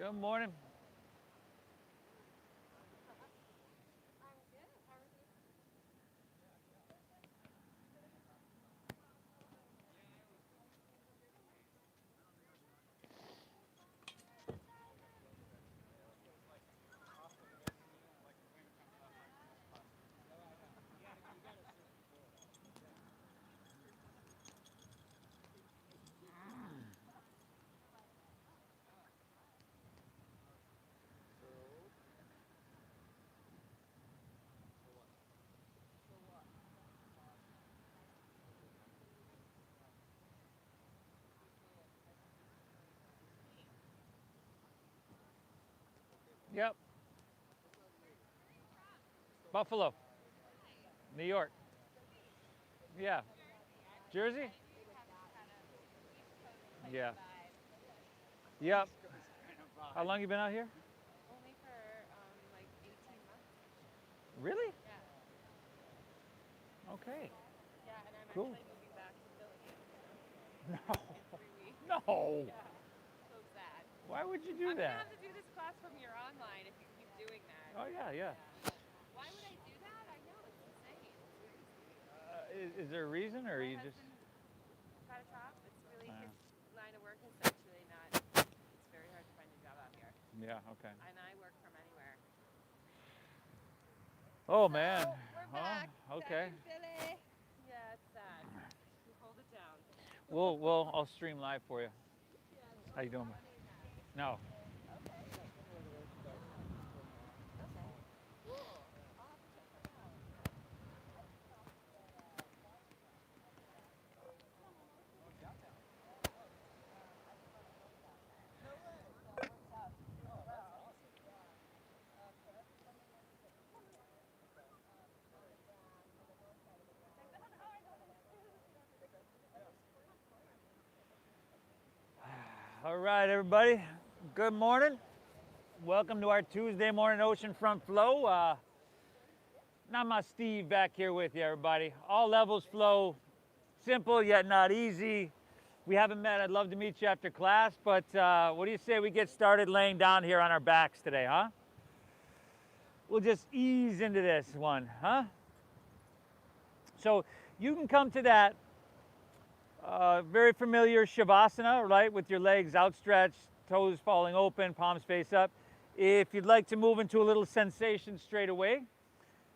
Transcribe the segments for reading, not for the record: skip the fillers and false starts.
Good morning. Yep. Buffalo, New York. Yeah. Jersey? Yeah. Yep. How long you been out here? Only for like 18 months. Really? Yeah. Okay. Yeah, and I'm Cool. actually moving back to Philly No. in 3 weeks. No. Yeah. So sad. Why would you do I'm gonna that? have to do this class from your online if you keep doing that. Oh yeah, yeah. Why would I do that? I know it's insane. Seriously. Is there a reason, or My you just? husband got a job. It's really his line of work is actually not. It's very hard to find a job out here. Yeah. Okay. And I work from anywhere. Oh man. We're back. Okay. Back in Philly. Yeah, it's sad. We hold it down. I'll stream live for you. How you doing? No. All right, everybody. Good morning. Welcome to our Tuesday morning Oceanfront flow. Not my Steve back here with you, everybody. All levels flow, simple yet not easy. We haven't met. I'd love to meet you after class, but what do you say we get started laying down here on our backs today, huh? We'll just ease into this one, huh? So you can come to that very familiar shavasana, right? With your legs outstretched, toes falling open, palms face up. If you'd like to move into a little sensation straight away,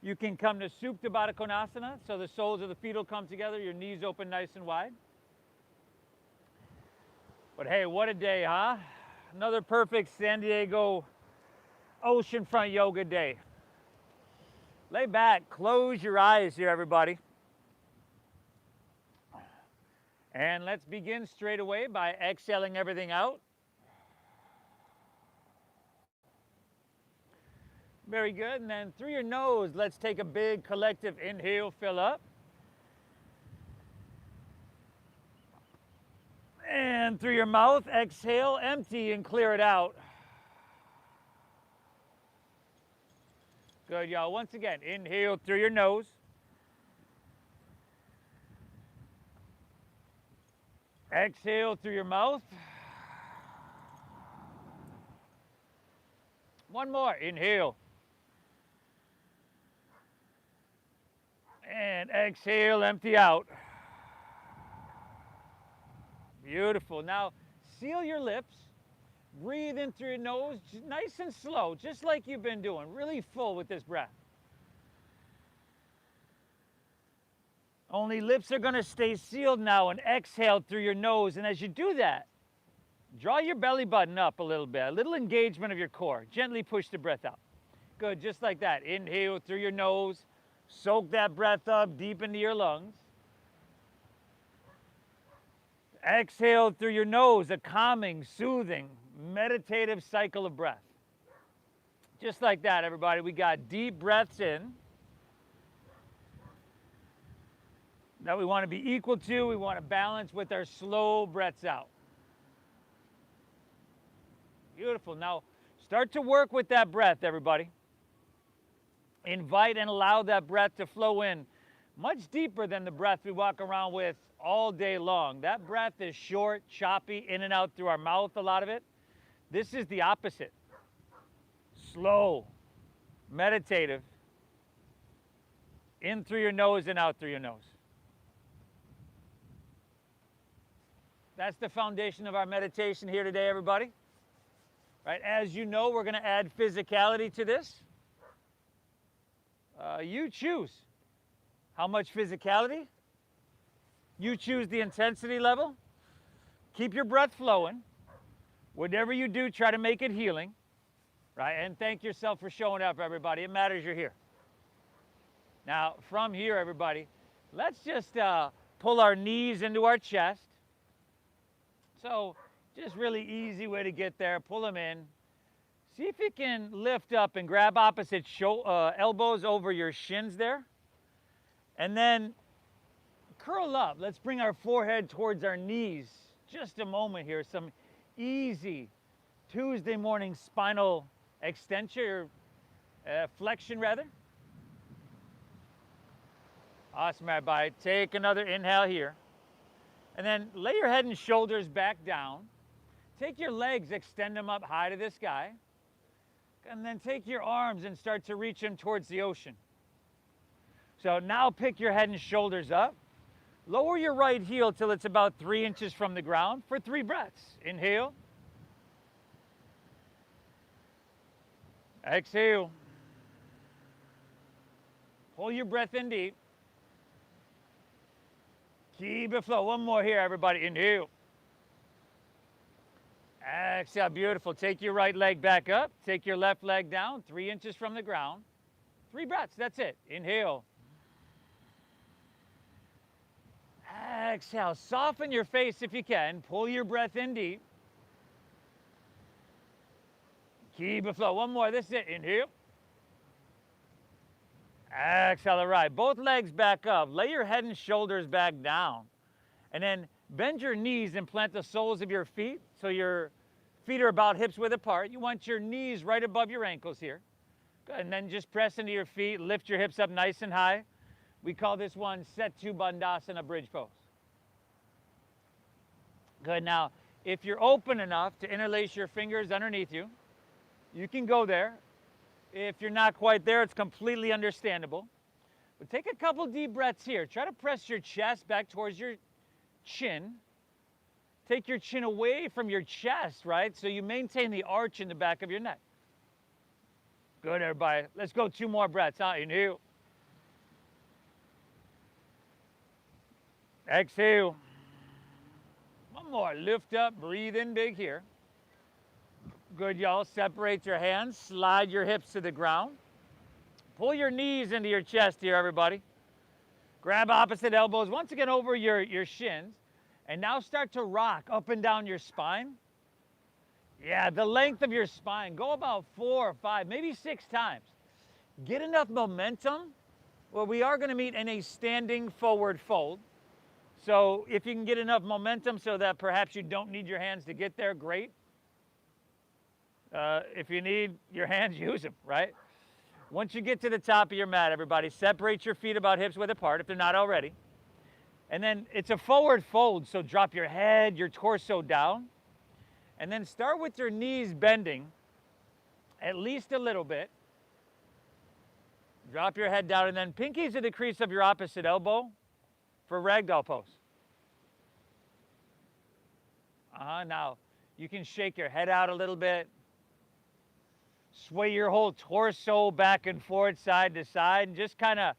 you can come to Supta Baddha Konasana. So the soles of the feet will come together, your knees open nice and wide. But hey, what a day, huh? Another perfect San Diego oceanfront yoga day. Lay back, close your eyes here, everybody. And let's begin straight away by exhaling everything out. Very good. And then through your nose, let's take a big collective inhale, fill up. And through your mouth, exhale, empty and clear it out. Good, y'all. Once again, inhale through your nose. Exhale through your mouth. One more, inhale. And exhale, empty out. Beautiful. Now, seal your lips. Breathe in through your nose, nice and slow, just like you've been doing. Really full with this breath. Only lips are going to stay sealed now, and exhale through your nose. And as you do that, draw your belly button up a little bit, a little engagement of your core. Gently push the breath out. Good, just like that. Inhale through your nose. Soak that breath up deep into your lungs. Exhale through your nose, a calming, soothing, meditative cycle of breath. Just like that, everybody. We got deep breaths in that we want to be equal to. We want to balance with our slow breaths out. Beautiful. Now, start to work with that breath, everybody. Invite and allow that breath to flow in much deeper than the breath we walk around with all day long. That breath is short, choppy, in and out through our mouth, a lot of it. This is the opposite. Slow, meditative, in through your nose and out through your nose. That's the foundation of our meditation here today, everybody. Right, as you know, we're going to add physicality to this. You choose how much physicality. You choose the intensity level. Keep your breath flowing. Whatever you do, try to make it healing. Right, and thank yourself for showing up, everybody. It matters you're here. Now, from here, everybody, let's just pull our knees into our chest. So, just really easy way to get there. Pull them in. See if you can lift up and grab opposite elbows over your shins there. And then curl up. Let's bring our forehead towards our knees. Just a moment here. Some easy Tuesday morning spinal extension, or flexion rather. Awesome, everybody. Take another inhale here. And then lay your head and shoulders back down. Take your legs, extend them up high to the sky. And then take your arms and start to reach them towards the ocean. So now pick your head and shoulders up. Lower your right heel till it's about 3 inches from the ground for 3 breaths. Inhale. Exhale. Hold your breath in deep. Keep it flow. One more here, everybody. Inhale. Exhale. Beautiful. Take your right leg back up. Take your left leg down 3 inches from the ground. 3 breaths. That's it. Inhale. Exhale. Soften your face if you can. Pull your breath in deep. Keep it flow. One more. This is it. Inhale. Exhale. All right. Both legs back up. Lay your head and shoulders back down. And then bend your knees and plant the soles of your feet so your feet are about hips width apart. You want your knees right above your ankles here. Good. And then just press into your feet. Lift your hips up nice and high. We call this one Setu Bandhasana bridge pose. Good. Now, if you're open enough to interlace your fingers underneath you, you can go there. If you're not quite there, it's completely understandable. But take a couple deep breaths here. Try to press your chest back towards your chin. Take your chin away from your chest, right? So you maintain the arch in the back of your neck. Good, everybody. Let's go 2 more breaths. Inhale. Exhale. One more. Lift up. Breathe in big here. Good, y'all. Separate your hands. Slide your hips to the ground. Pull your knees into your chest here, everybody. Grab opposite elbows once again over your shins. And now start to rock up and down your spine. Yeah, the length of your spine. Go about 4 or 5, maybe 6 times. Get enough momentum. Well, we are going to meet in a standing forward fold. So if you can get enough momentum so that perhaps you don't need your hands to get there, great. If you need your hands, use them, right? Once you get to the top of your mat, everybody, separate your feet about hips width apart if they're not already. And then it's a forward fold, so drop your head, your torso down. And then start with your knees bending at least a little bit. Drop your head down, and then pinkies to the crease of your opposite elbow for ragdoll pose. Now, you can shake your head out a little bit. Sway your whole torso back and forth, side to side, and just kind of,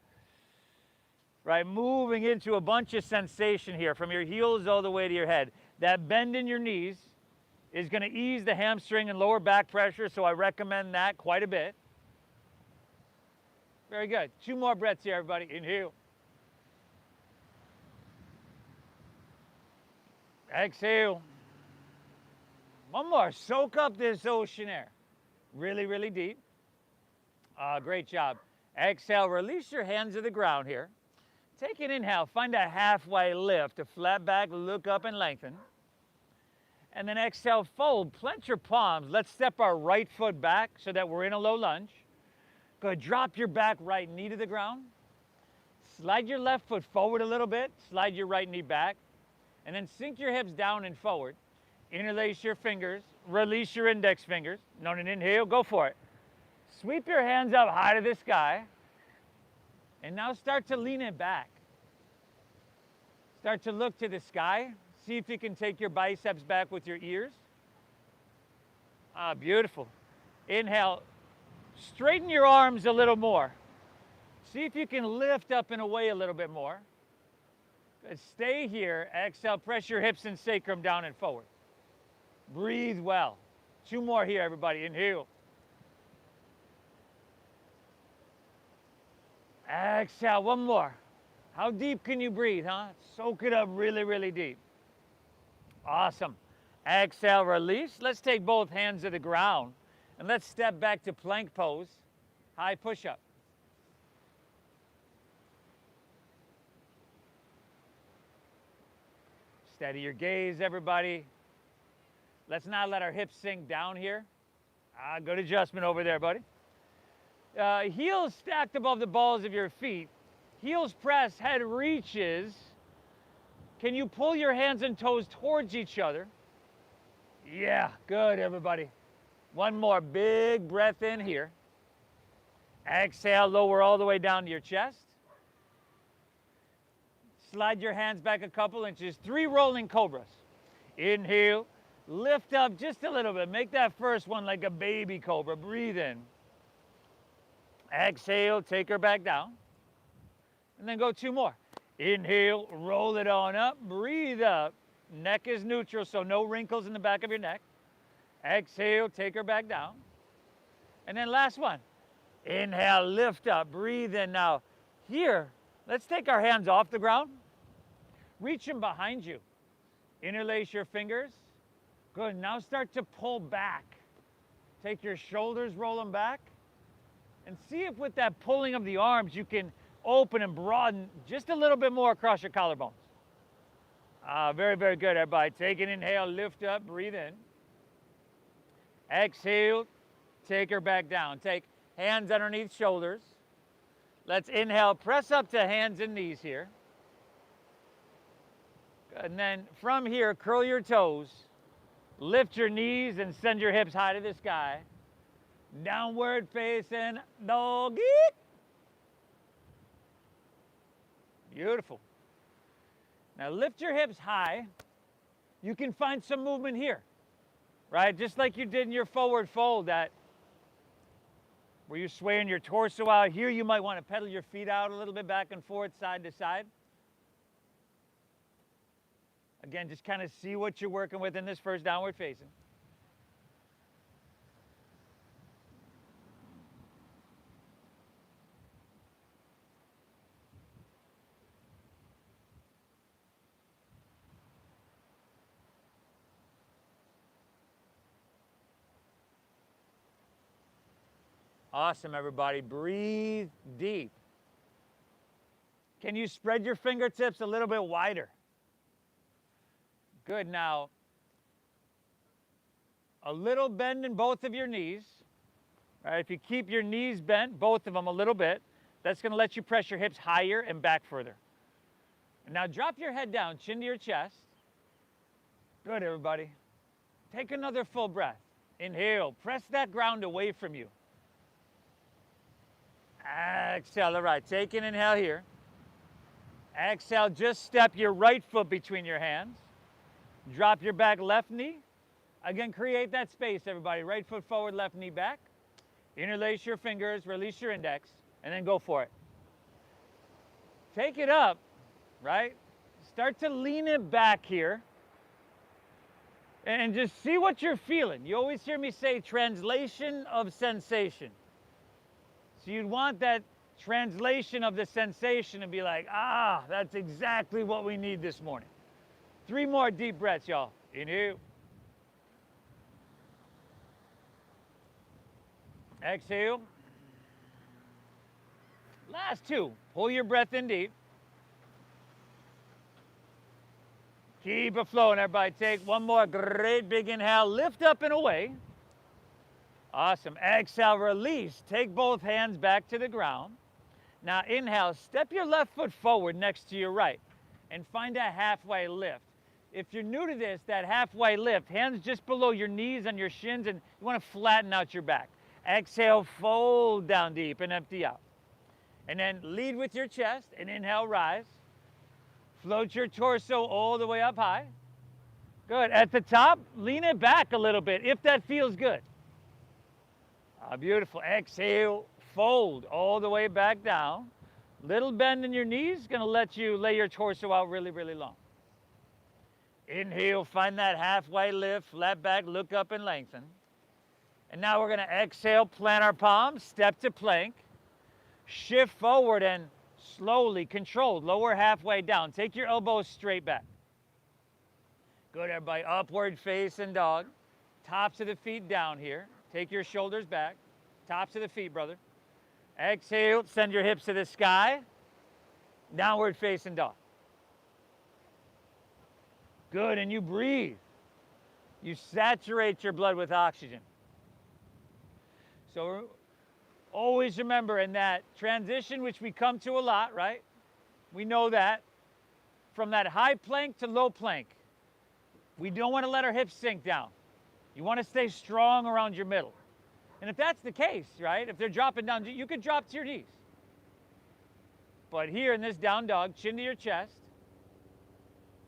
right, moving into a bunch of sensation here from your heels all the way to your head. That bend in your knees is going to ease the hamstring and lower back pressure, so I recommend that quite a bit. Very good. 2 more breaths here, everybody. Inhale. Exhale. One more. Soak up this ocean air. Really, really deep. Great job. Exhale. Release your hands to the ground here. Take an inhale. Find a halfway lift. A flat back. Look up and lengthen. And then exhale. Fold. Plant your palms. Let's step our right foot back so that we're in a low lunge. Good. Drop your back right knee to the ground. Slide your left foot forward a little bit. Slide your right knee back. And then sink your hips down and forward. Interlace your fingers. release your index fingers. On an inhale, go for it. Sweep your hands up high to the sky. And now start to lean it back. Start to look to the sky. See if you can take your biceps back with your ears. Ah, beautiful. Inhale. Straighten your arms a little more. See if you can lift up and away a little bit more. Good. Stay here. Exhale. Press your hips and sacrum down and forward. Breathe well. 2 more here, everybody. Inhale. Exhale. 1 more. How deep can you breathe, huh? Soak it up really, really deep. Awesome. Exhale, release. Let's take both hands to the ground and let's step back to plank pose. High push-up. Steady your gaze, everybody. Let's not let our hips sink down here. Good adjustment over there, buddy. Heels stacked above the balls of your feet. Heels press, head reaches. Can you pull your hands and toes towards each other? Yeah, good, everybody. 1 more big breath in here. Exhale, lower all the way down to your chest. Slide your hands back a couple inches. 3 rolling cobras. Inhale, lift up just a little bit. Make that first one like a baby cobra. Breathe in. Exhale, take her back down. And then go 2 more. Inhale, roll it on up. Breathe up. Neck is neutral, so no wrinkles in the back of your neck. Exhale, take her back down. And then last one. Inhale, lift up. Breathe in. Now, here, let's take our hands off the ground. Reach them behind you. Interlace your fingers. Good. Now start to pull back. Take your shoulders, roll them back. And see if with that pulling of the arms, you can open and broaden just a little bit more across your collarbones. Very, very good, everybody. Take an inhale, lift up, breathe in. Exhale, take her back down. Take hands underneath shoulders. Let's inhale, press up to hands and knees here. Good. And then from here, curl your toes, lift your knees and send your hips high to the sky. Downward facing doggy. Beautiful. Now lift your hips high. You can find some movement here, right? Just like you did in your forward fold, that where you're swaying your torso out. Here you might want to pedal your feet out a little bit back and forth, side to side. Again, just kind of see what you're working with in this first downward facing. Awesome, everybody. Breathe deep. Can you spread your fingertips a little bit wider? Good. Now, a little bend in both of your knees. All right, if you keep your knees bent, both of them a little bit, that's going to let you press your hips higher and back further. And now drop your head down, chin to your chest. Good, everybody. Take another full breath. Inhale. Press that ground away from you. Exhale. All right, take an inhale here. Exhale, just step your right foot between your hands. Drop your back left knee. Again, create that space, everybody. Right foot forward, left knee back. Interlace your fingers, release your index, and then go for it. Take it up, right? Start to lean it back here. And just see what you're feeling. You always hear me say translation of sensation. So you'd want that translation of the sensation and be like, that's exactly what we need this morning. 3 more deep breaths, y'all. Inhale. Exhale. Last 2. Pull your breath in deep. Keep it flowing, everybody. Take 1 more great big inhale. Lift up and away. Awesome. Exhale, release. Take both hands back to the ground. Now inhale, step your left foot forward next to your right and find a halfway lift. If you're new to this, that halfway lift, hands just below your knees on your shins, and you want to flatten out your back. Exhale, fold down deep and empty out. And then lead with your chest and inhale, rise. Float your torso all the way up high. Good. At the top, lean it back a little bit if that feels good. Beautiful. Exhale, fold all the way back down. Little bend in your knees, going to let you lay your torso out really, really long. Inhale, find that halfway lift, flat back, look up and lengthen. And now we're going to exhale, plant our palms, step to plank. Shift forward and slowly, controlled, lower halfway down. Take your elbows straight back. Good, everybody. Upward facing dog. Tops of the feet down here. Take your shoulders back. Tops of the feet, brother. Exhale, send your hips to the sky. Downward facing dog. Good, and you breathe. You saturate your blood with oxygen. So always remember in that transition, which we come to a lot, right? We know that. From that high plank to low plank, we don't want to let our hips sink down. You want to stay strong around your middle. And if that's the case, right, if they're dropping down, you could drop to your knees. But here in this down dog, chin to your chest,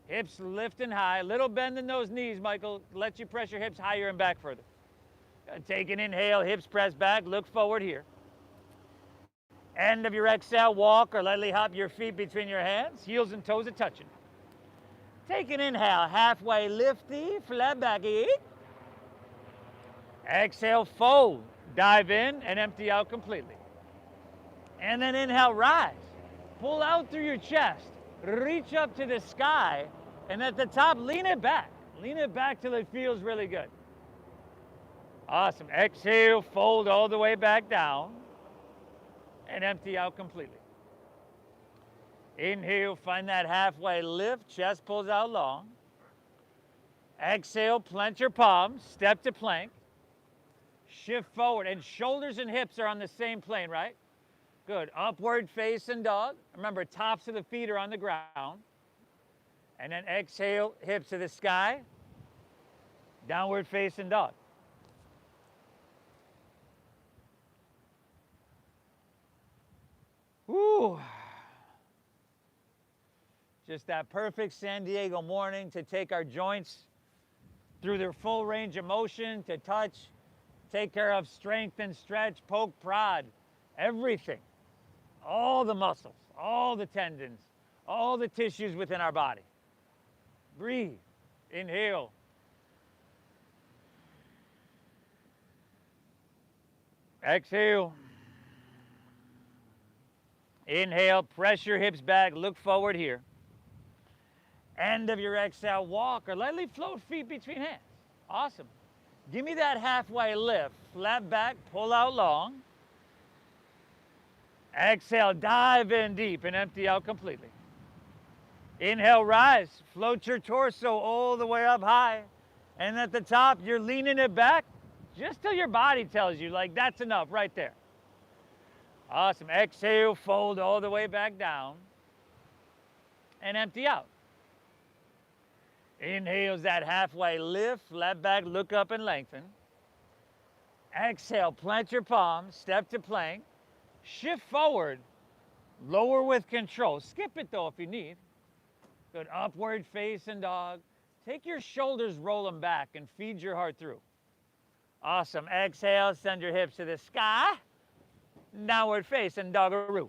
hips lifting high, little bend in those knees, Michael, let you press your hips higher and back further. Take an inhale, hips press back, look forward here. End of your exhale, walk or lightly hop your feet between your hands, heels and toes are touching. Take an inhale, halfway lifty, flat back, eat. Exhale, fold, dive in and empty out completely. And then inhale, rise. Pull out through your chest, reach up to the sky, and at the top, lean it back. Lean it back till it feels really good. Awesome. Exhale, fold all the way back down and empty out completely. Inhale, find that halfway lift, chest pulls out long. Exhale, plant your palms, step to plank. Shift forward, and shoulders and hips are on the same plane, right? Good. Upward facing dog. Remember, tops of the feet are on the ground. And then exhale, hips to the sky. Downward facing dog. Woo! Just that perfect San Diego morning to take our joints through their full range of motion, to touch, take care of strength and stretch, poke, prod, everything. All the muscles, all the tendons, all the tissues within our body. Breathe. Inhale. Exhale. Inhale, press your hips back, look forward here. End of your exhale, walk or lightly float feet between hands. Awesome. Give me that halfway lift. Flat back, pull out long. Exhale, dive in deep and empty out completely. Inhale, rise. Float your torso all the way up high. And at the top, you're leaning it back just till your body tells you, like, that's enough right there. Awesome. Exhale, fold all the way back down and empty out. Inhale's that halfway lift, flat back, look up and lengthen. Exhale, plant your palms, step to plank, shift forward, lower with control. Skip it though if you need. Good, upward facing dog. Take your shoulders, roll them back and feed your heart through. Awesome. Exhale, send your hips to the sky. Downward facing doggaroo.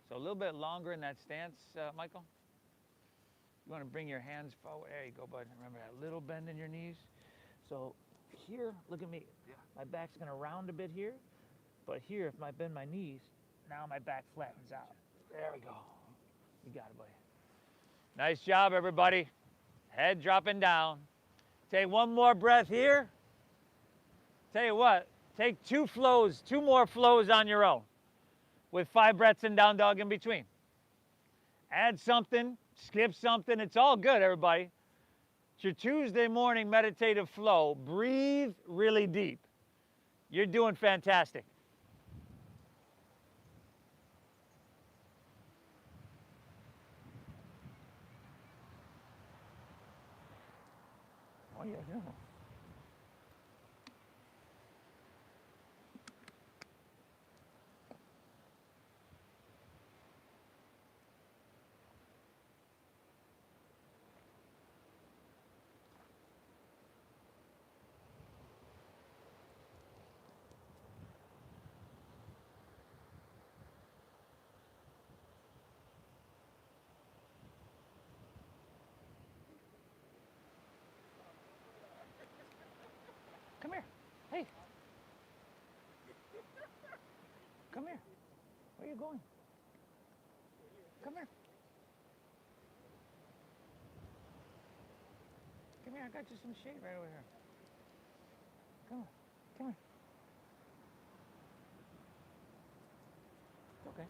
So a little bit longer in that stance, Michael. You want to bring your hands forward. There you go, bud. Remember that little bend in your knees. So here, look at me. Yeah. My back's going to round a bit here. But here, if I bend my knees, now my back flattens out. There we go. You got it, buddy. Nice job, everybody. Head dropping down. Take one more breath here. Tell you what, take two more flows on your own, with 5 breaths in down dog in between. Add something, skip something, it's all good, everybody. It's your Tuesday morning meditative flow. Breathe really deep. You're doing fantastic. yeah, no. Come here. Hey. Come here. Where are you going? Come here. Come here. I got you some shade right over here. Come on. Come here. It's okay.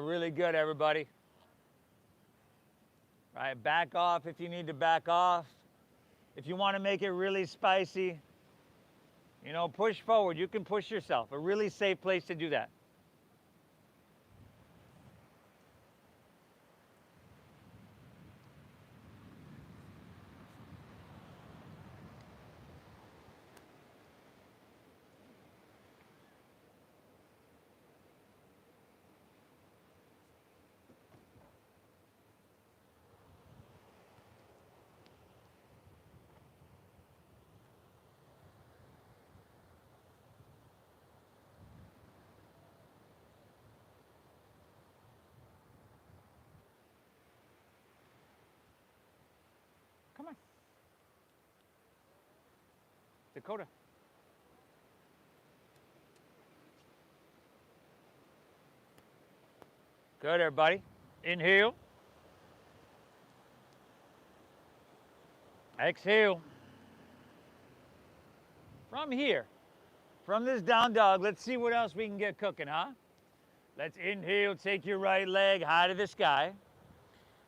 Really good, everybody. Right, back off if you need to back off. If you want to make it really spicy, you know, push forward. You can push yourself. A really safe place to do that. Come on. Dakota. Good, everybody. Inhale. Exhale. From here, from this down dog, let's see what else we can get cooking, huh? Let's inhale, take your right leg high to the sky.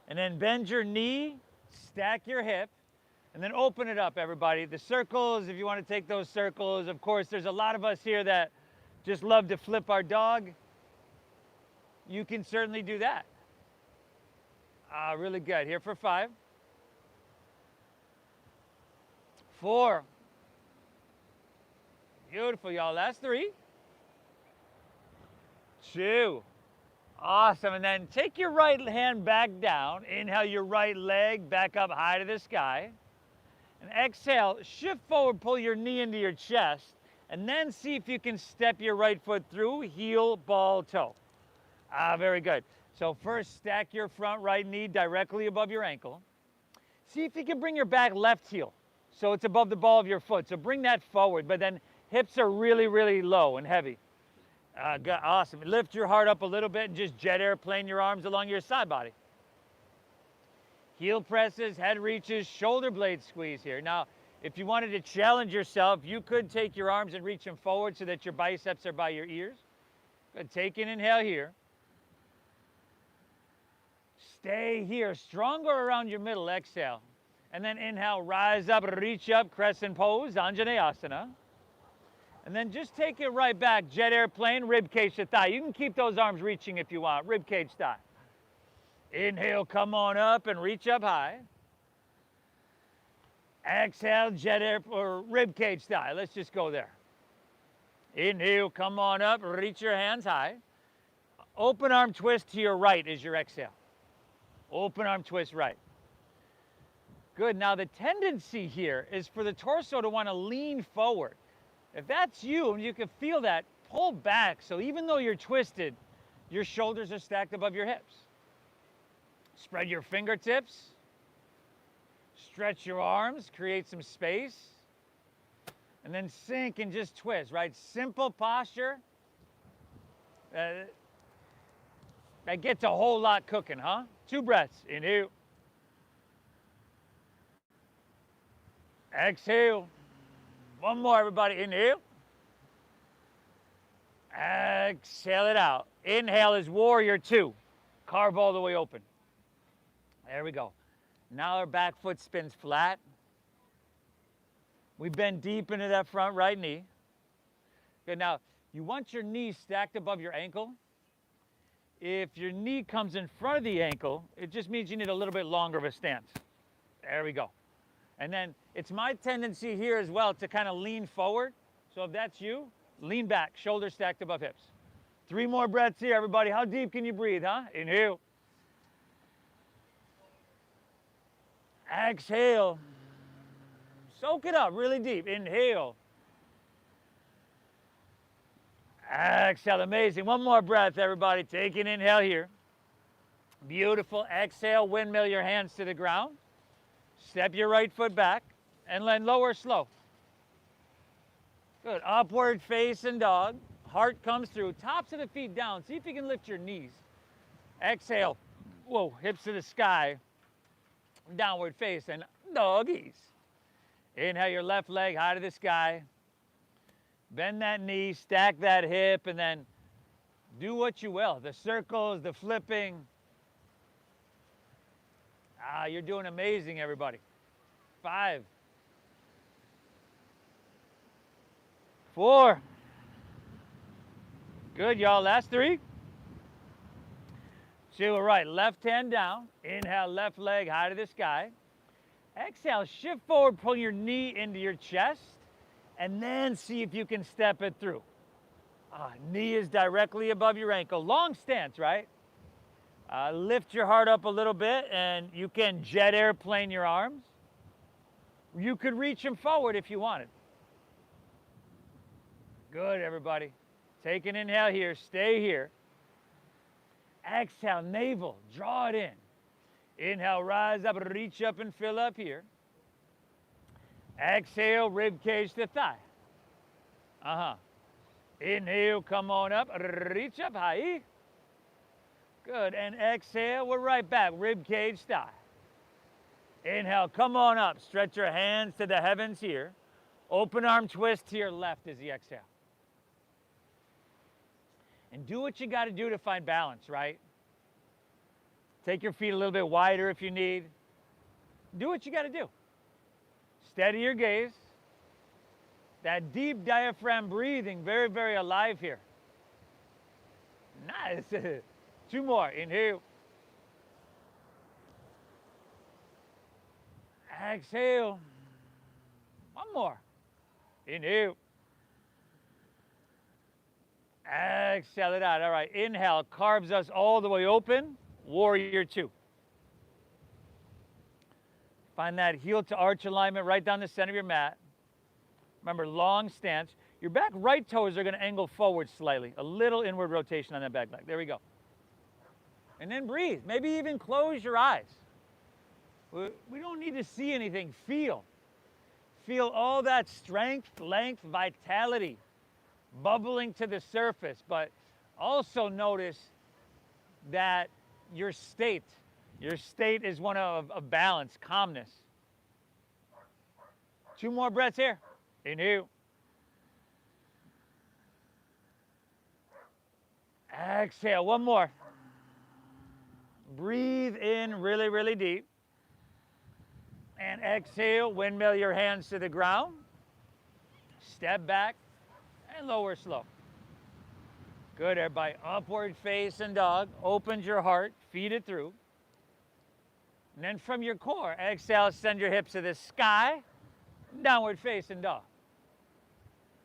And then bend your knee, stack your hip, and then open it up, everybody. The circles, if you want to take those circles, of course, there's a lot of us here that just love to flip our dog. You can certainly do that. Really good. Here for 5. 4. Beautiful, y'all. That's 3. 2. Awesome. And then take your right hand back down. Inhale your right leg back up high to the sky. And exhale, shift forward, pull your knee into your chest. And then see if you can step your right foot through, heel, ball, toe. Very good. So first, stack your front right knee directly above your ankle. See if you can bring your back left heel so it's above the ball of your foot. So bring that forward, but then hips are really, really low and heavy. Awesome. Lift your heart up a little bit and just jet airplane your arms along your side body. Heel presses, head reaches, shoulder blade squeeze here. Now, if you wanted to challenge yourself, you could take your arms and reach them forward so that your biceps are by your ears. Good. Take an inhale here. Stay here, stronger around your middle, exhale. And then inhale, rise up, reach up, crescent pose, Anjaneyasana. And then just take it right back, jet airplane, rib cage to thigh. You can keep those arms reaching if you want, rib cage thigh. Inhale, come on up and reach up high. Exhale, jet air or rib cage thigh. Let's just go there. Inhale, come on up, reach your hands high. Open arm twist to your right is your exhale. Open arm twist right. Good. Now the tendency here is for the torso to want to lean forward. If that's you and you can feel that, pull back. So even though you're twisted, your shoulders are stacked above your hips. Spread your fingertips. Stretch your arms, create some space. And then sink and just twist, right? Simple posture. That gets a whole lot cooking, huh? 2 breaths. Inhale. Exhale. One more, everybody. Inhale. Exhale it out. Inhale is warrior 2. Carve all the way open. There we go. Now our back foot spins flat. We bend deep into that front right knee. Good. Now, you want your knee stacked above your ankle. If your knee comes in front of the ankle, it just means you need a little bit longer of a stance. There we go. And then it's my tendency here as well to kind of lean forward. So if that's you, lean back, shoulders stacked above hips. 3 more breaths here, everybody. How deep can you breathe, huh? Inhale. Exhale. Soak it up really deep. Inhale. Exhale, amazing. 1 more breath, everybody. Take an inhale here. Beautiful. Exhale, windmill your hands to the ground. Step your right foot back and then lower slow. Good. Upward facing dog. Heart comes through. Tops of the feet down. See if you can lift your knees. Exhale. Whoa, hips to the sky. Downward face and doggies. Inhale your left leg high to the sky. Bend that knee, stack that hip, and then do what you will. The circles, the flipping. You're doing amazing, everybody. 5, 4. Good, y'all. Last 3. 2, all right. Left hand down. Inhale, left leg high to the sky. Exhale, shift forward, pull your knee into your chest, and then see if you can step it through. Knee is directly above your ankle. Long stance, right? Lift your heart up a little bit, and you can jet airplane your arms. You could reach them forward if you wanted. Good, everybody. Take an inhale here. Stay here. Exhale, navel. Draw it in. Inhale, rise up, reach up and fill up here. Exhale, rib cage to thigh. Inhale, come on up, reach up high. Good, and exhale, we're right back, rib cage, thigh. Inhale, come on up, stretch your hands to the heavens here. Open arm twist to your left as you exhale. And do what you got to do to find balance, right? Take your feet a little bit wider if you need. Do what you got to do. Steady your gaze. That deep diaphragm breathing, very, very alive here. Nice. 2 more. Inhale. Exhale. 1 more. Inhale. Exhale it out. All right. Inhale carves us all the way open. Warrior 2. Find that heel to arch alignment right down the center of your mat. Remember, long stance. Your back right toes are going to angle forward slightly. A little inward rotation on that back leg. There we go. And then breathe. Maybe even close your eyes. We don't need to see anything. Feel. Feel all that strength, length, vitality bubbling to the surface. But also notice that your state is one of balance, calmness. 2 more breaths here. Inhale. Exhale, 1 more. Breathe in really, really deep. And exhale, windmill your hands to the ground. Step back and lower slow. Good, everybody. Upward facing dog. Opens your heart, feed it through. And then from your core, exhale, send your hips to the sky. Downward facing dog.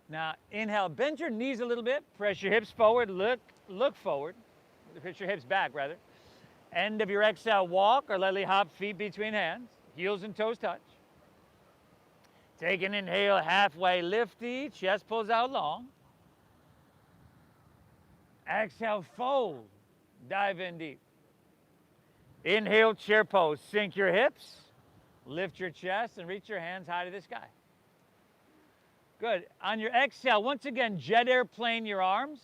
Now, inhale, bend your knees a little bit. Press your hips forward. Look forward. Push your hips back, rather. End of your exhale, walk or lightly hop, feet between hands. Heels and toes touch. Take an inhale, halfway lifty. Chest pulls out long. Exhale, fold. Dive in deep. Inhale, chair pose. Sink your hips. Lift your chest and reach your hands high to the sky. Good. On your exhale, once again, jet airplane your arms.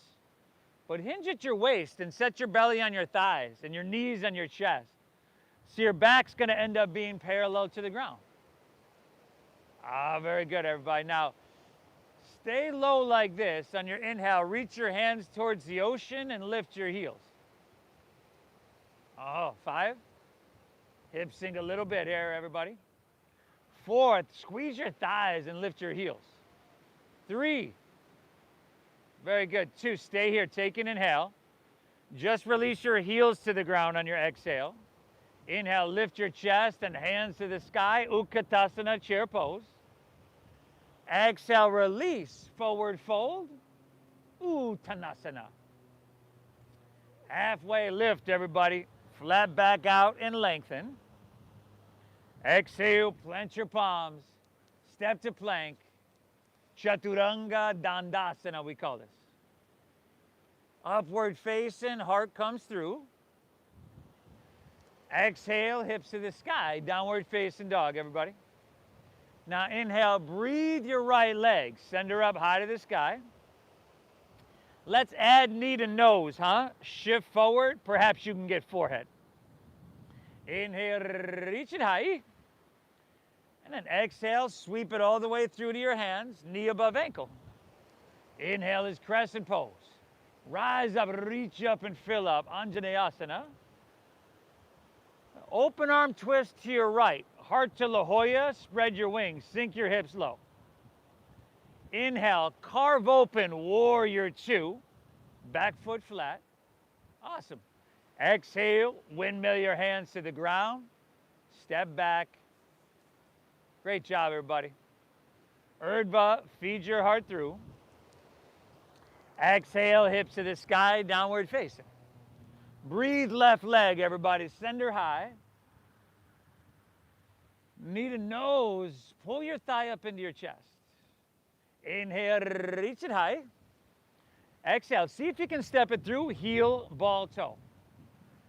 But hinge at your waist and set your belly on your thighs and your knees on your chest. So your back's going to end up being parallel to the ground. Very good, everybody. Now, stay low like this. On your inhale, reach your hands towards the ocean and lift your heels. 5. Hip sink a little bit here, everybody. 4, squeeze your thighs and lift your heels. 3. Very good. 2, stay here. Take an inhale. Just release your heels to the ground on your exhale. Inhale, lift your chest and hands to the sky, Utkatasana, chair pose. Exhale, release, forward fold, Uttanasana. Halfway lift, everybody. Flat back out and lengthen. Exhale, plant your palms. Step to plank. Chaturanga Dandasana, we call this. Upward facing, heart comes through. Exhale, hips to the sky. Downward facing dog, everybody. Now inhale, breathe your right leg. Send her up high to the sky. Let's add knee to nose, huh? Shift forward. Perhaps you can get forehead. Inhale, reach it high. And then exhale, sweep it all the way through to your hands, knee above ankle. Inhale is crescent pose. Rise up, reach up and fill up, Anjaneyasana. Open arm twist to your right. Heart to La Jolla, spread your wings, sink your hips low. Inhale, carve open, warrior two. Back foot flat. Awesome. Exhale, windmill your hands to the ground. Step back. Great job, everybody. Urdhva, feed your heart through. Exhale, hips to the sky, downward facing. Breathe left leg, everybody. Send her high. Knee to nose. Pull your thigh up into your chest. Inhale, reach it high. Exhale, see if you can step it through, heel, ball, toe.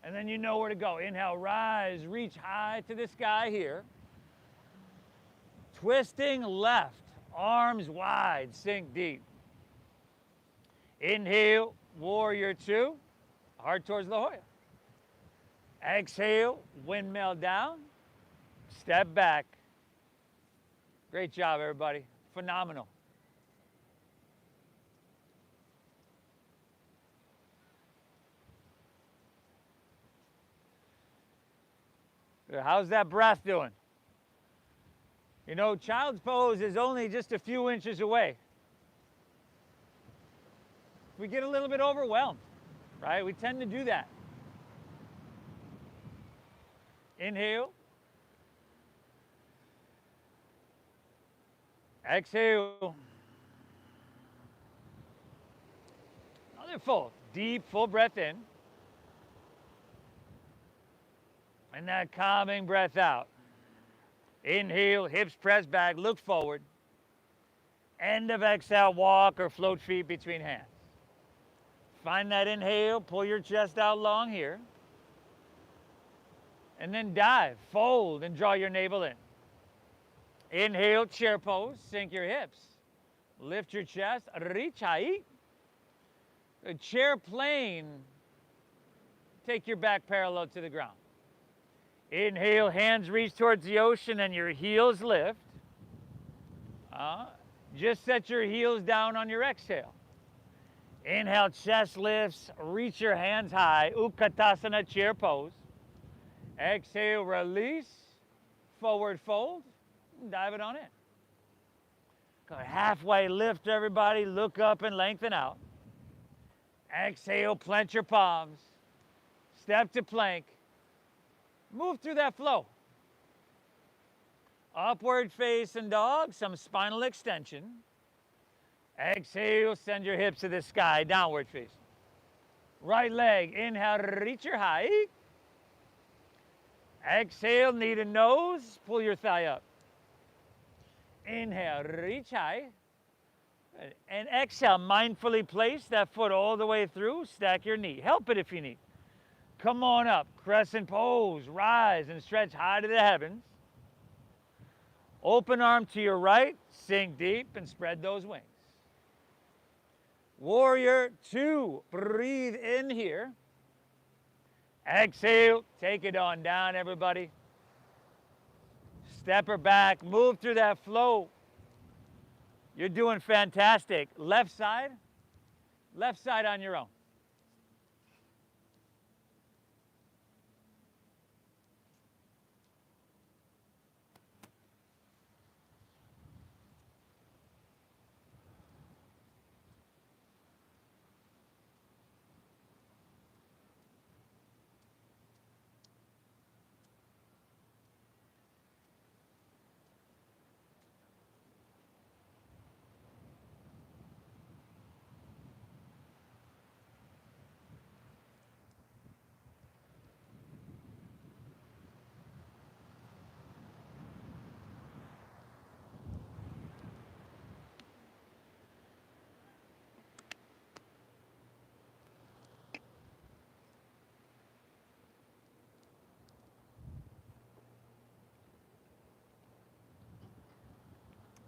And then you know where to go. Inhale, rise, reach high to the sky here. Twisting left, arms wide, sink deep. Inhale, warrior two, heart towards La Jolla. Exhale, windmill down, step back. Great job, everybody. Phenomenal. How's that breath doing? You know, child's pose is only just a few inches away. We get a little bit overwhelmed, right? We tend to do that. Inhale. Exhale. Another full. Deep, full breath in. And that calming breath out. Inhale, hips press back, look forward. End of exhale, walk or float feet between hands. Find that inhale, pull your chest out long here. And then dive, fold, and draw your navel in. Inhale, chair pose, sink your hips. Lift your chest, reach high. A chair plane, take your back parallel to the ground. Inhale, hands reach towards the ocean and your heels lift. Just set your heels down on your exhale. Inhale, chest lifts, reach your hands high, Utkatasana, chair pose. Exhale, release, forward fold, dive it on in. Go halfway lift, everybody, look up and lengthen out. Exhale, plant your palms, step to plank. Move through that flow. Upward facing dog, some spinal extension. Exhale, send your hips to the sky, downward facing. Right leg, inhale, reach your high. Exhale, knee to nose, pull your thigh up. Inhale, reach high. And exhale, mindfully place that foot all the way through, stack your knee. Help it if you need. Come on up, crescent pose, rise and stretch high to the heavens. Open arm to your right, sink deep and spread those wings. Warrior two, breathe in here. Exhale, take it on down, everybody. Step her back, move through that flow. You're doing fantastic. Left side on your own.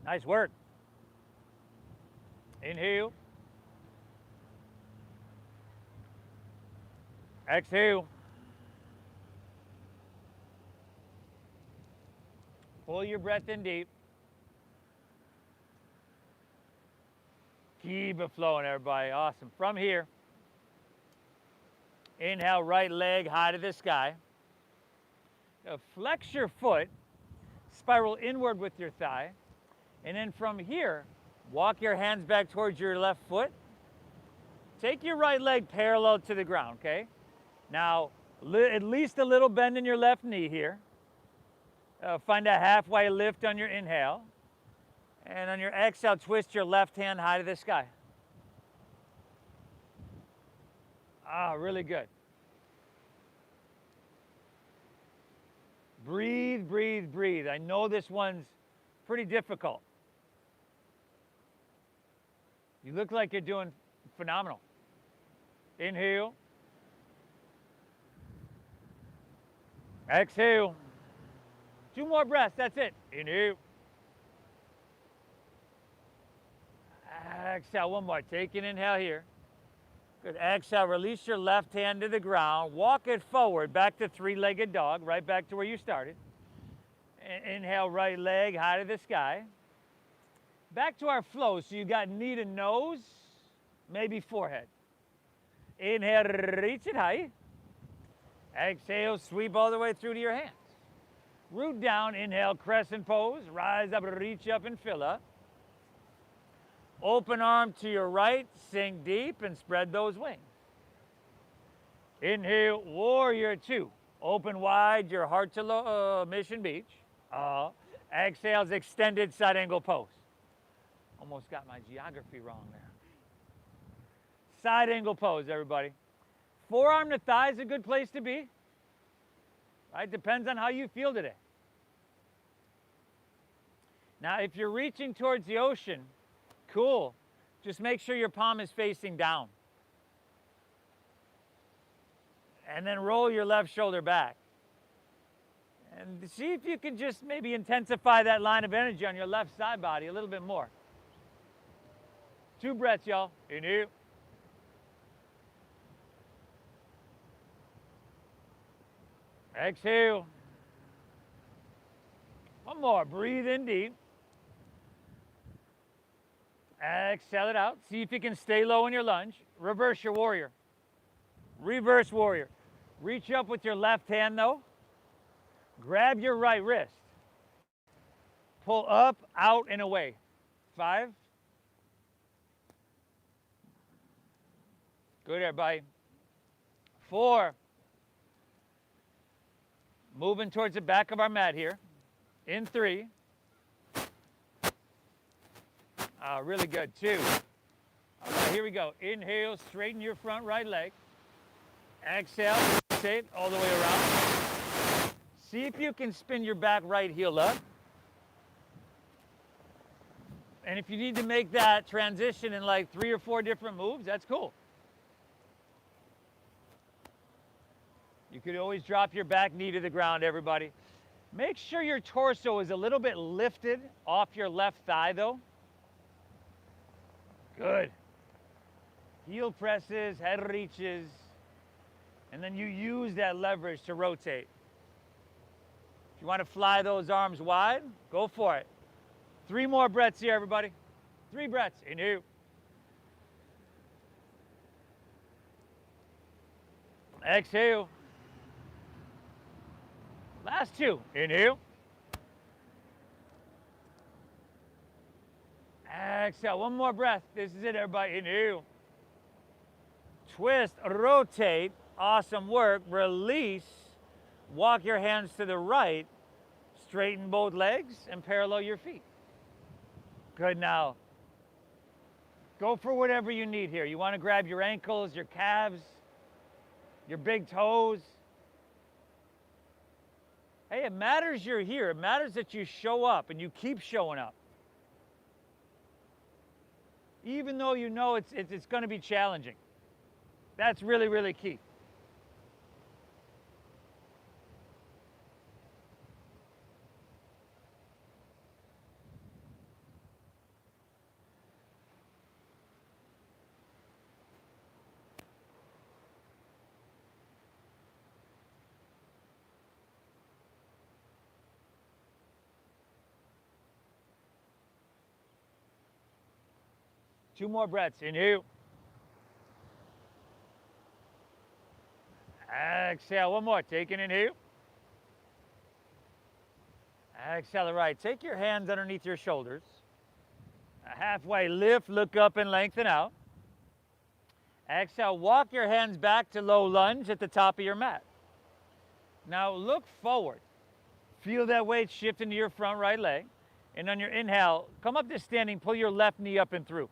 Nice work. Inhale. Exhale. Pull your breath in deep. Keep it flowing, everybody. Awesome. From here, inhale, right leg high to the sky. Flex your foot, spiral inward with your thigh. And then from here, walk your hands back towards your left foot. Take your right leg parallel to the ground, okay? Now, at least a little bend in your left knee here. Find a halfway lift on your inhale. And on your exhale, twist your left hand high to the sky. Ah, really good. Breathe, breathe, breathe. I know this one's pretty difficult. You look like you're doing phenomenal. Inhale. Exhale. 2 more breaths, that's it. Inhale. Exhale, 1 more. Take an inhale here. Good. Exhale, release your left hand to the ground. Walk it forward, back to 3-legged dog, right back to where you started. Inhale, right leg high to the sky. Back to our flow, so you got knee to nose, maybe forehead. Inhale, reach it high. Exhale, sweep all the way through to your hands. Root down, inhale, crescent pose. Rise up, reach up and fill up. Open arm to your right, sink deep and spread those wings. Inhale, warrior 2. Open wide, your heart to Mission Beach. Exhales, extended side angle pose. Almost got my geography wrong there. Side angle pose, everybody. Forearm to thigh is a good place to be. Right? Depends on how you feel today. Now, if you're reaching towards the ocean, cool. Just make sure your palm is facing down. And then roll your left shoulder back. And see if you can just maybe intensify that line of energy on your left side body a little bit more. 2 breaths, y'all. Inhale. Exhale. 1 more. Breathe in deep. Exhale it out. See if you can stay low in your lunge. Reverse your warrior. Reverse warrior. Reach up with your left hand though. Grab your right wrist. Pull up, out, and away. 5. Good, everybody. 4. Moving towards the back of our mat here. In 3. Really good. 2. All right, here we go. Inhale, straighten your front right leg. Exhale, rotate all the way around. See if you can spin your back right heel up. And if you need to make that transition in like 3 or 4 different moves, that's cool. You could always drop your back knee to the ground, everybody. Make sure your torso is a little bit lifted off your left thigh, though. Good. Heel presses, head reaches, and then you use that leverage to rotate. If you want to fly those arms wide, go for it. 3 more breaths here, everybody. 3 breaths. Inhale. Exhale. Last 2. Inhale. Exhale. 1 more breath. This is it, everybody. Inhale. Twist, rotate. Awesome work. Release. Walk your hands to the right. Straighten both legs and parallel your feet. Good. Now, go for whatever you need here. You want to grab your ankles, your calves, your big toes. Hey, it matters you're here. It matters that you show up and you keep showing up. Even though you know it's going to be challenging. That's really, really key. 2 more breaths. Inhale. Exhale. 1 more. Take an inhale. Exhale. All right. Take your hands underneath your shoulders. A halfway lift. Look up and lengthen out. Exhale. Walk your hands back to low lunge at the top of your mat. Now look forward. Feel that weight shift into your front right leg. And on your inhale, come up to standing, pull your left knee up and through.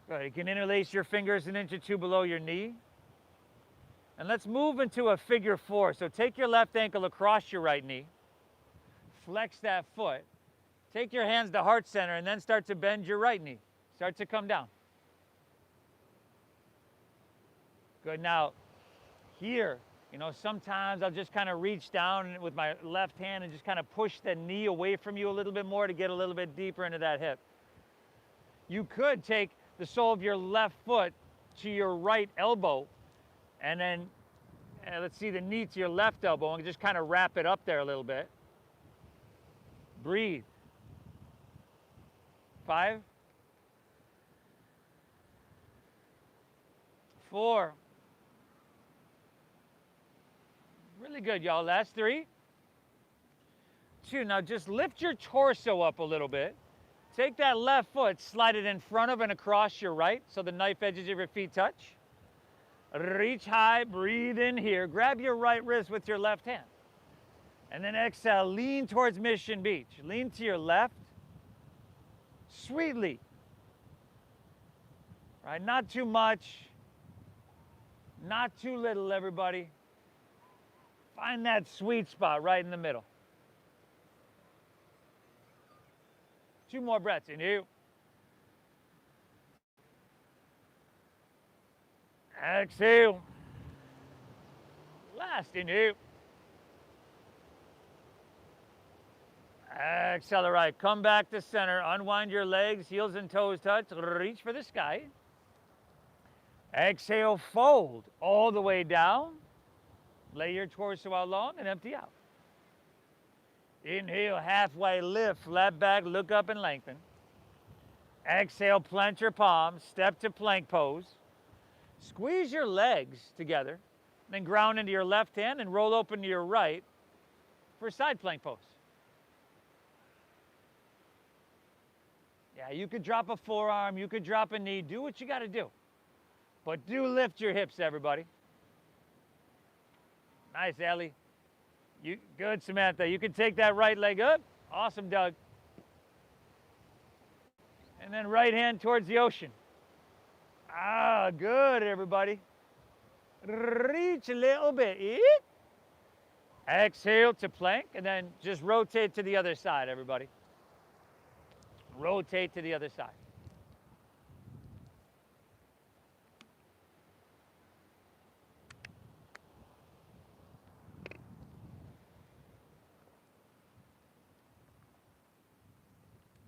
Good. You can interlace your fingers an inch or 2 below your knee. And let's move into a figure 4. So take your left ankle across your right knee. Flex that foot. Take your hands to heart center and then start to bend your right knee. Start to come down. Good. Now, here, you know, sometimes I'll just kind of reach down with my left hand and just kind of push the knee away from you a little bit more to get a little bit deeper into that hip. You could take the sole of your left foot to your right elbow and then, let's see, the knee to your left elbow and just kind of wrap it up there a little bit. Breathe. 5, 4. Really good, y'all. Last 3, 2. Now just lift your torso up a little bit. Take that left foot, slide it in front of and across your right so the knife edges of your feet touch. Reach high, breathe in here. Grab your right wrist with your left hand. And then exhale, lean towards Mission Beach. Lean to your left. Sweetly. Right, not too much. Not too little, everybody. Find that sweet spot right in the middle. 2 more breaths. Inhale. Exhale. Last inhale. Exhale. All right. Come back to center. Unwind your legs. Heels and toes touch. Reach for the sky. Exhale. Fold all the way down. Lay your torso out long and empty out. Inhale, halfway lift, flat back, look up and lengthen. Exhale, plant your palms, step to plank pose. Squeeze your legs together, then ground into your left hand and roll open to your right for side plank pose. Yeah, you could drop a forearm, you could drop a knee, do what you got to do. But do lift your hips, everybody. Nice, Ellie. Good, Samantha. You can take that right leg up. Awesome, Doug. And then right hand towards the ocean. Ah, good, everybody. Reach a little bit. Exhale to plank, and then just rotate to the other side, everybody. Rotate to the other side.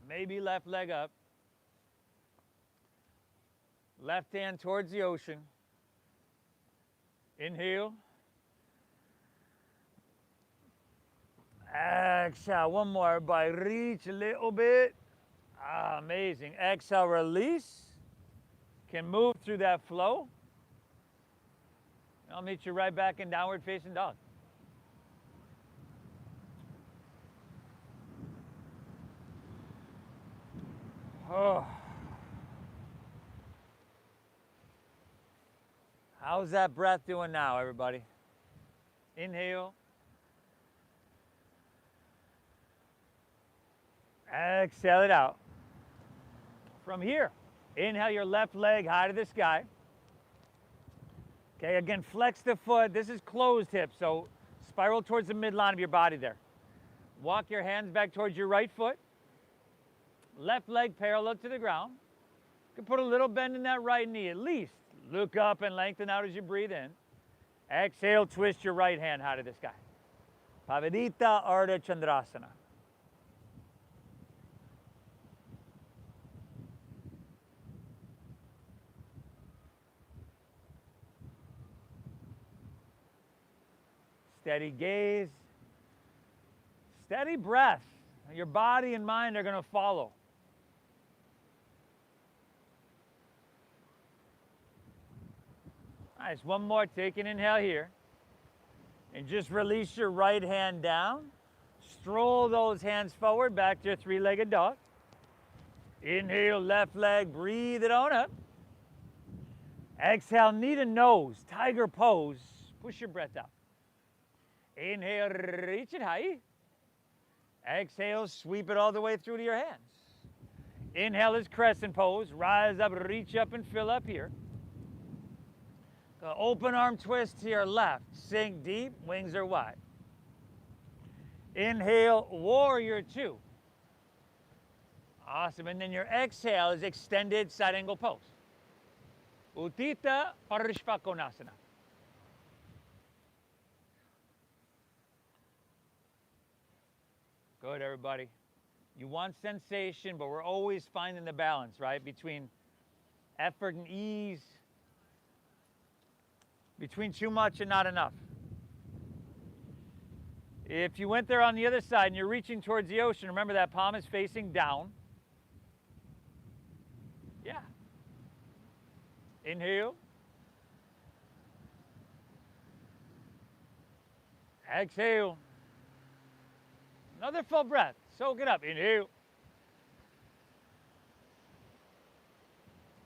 Maybe left leg up. Left hand towards the ocean. Inhale. Exhale. 1 more, everybody. Reach a little bit. Ah, amazing. Exhale, release. Can move through that flow. I'll meet you right back in downward facing dog. Oh. How's that breath doing now, everybody? Inhale. Exhale it out. From here, inhale your left leg high to the sky. Okay, again, flex the foot. This is closed hip, so spiral towards the midline of your body there. Walk your hands back towards your right foot. Left leg parallel to the ground. You can put a little bend in that right knee at least. Look up and lengthen out as you breathe in. Exhale, twist your right hand high to the sky. Pavadita Ardha Chandrasana. Steady gaze. Steady breath. Your body and mind are going to follow. Nice, one more, take an inhale here. And just release your right hand down. Stroll those hands forward, back to your three-legged dog. Inhale, left leg, breathe it on up. Exhale, knee to nose, tiger pose. Push your breath out. Inhale, reach it high. Exhale, sweep it all the way through to your hands. Inhale is crescent pose. Rise up, reach up and fill up here. Open arm twist to your left. Sink deep, wings are wide. Inhale, warrior two. Awesome, and then your exhale is extended side angle pose. Uttita Parishvakonasana. Good, everybody. You want sensation, but we're always finding the balance, right? Between effort and ease, between too much and not enough. If you went there on the other side and you're reaching towards the ocean, remember that palm is facing down. Yeah. Inhale. Exhale. Another full breath. Soak it up. Inhale.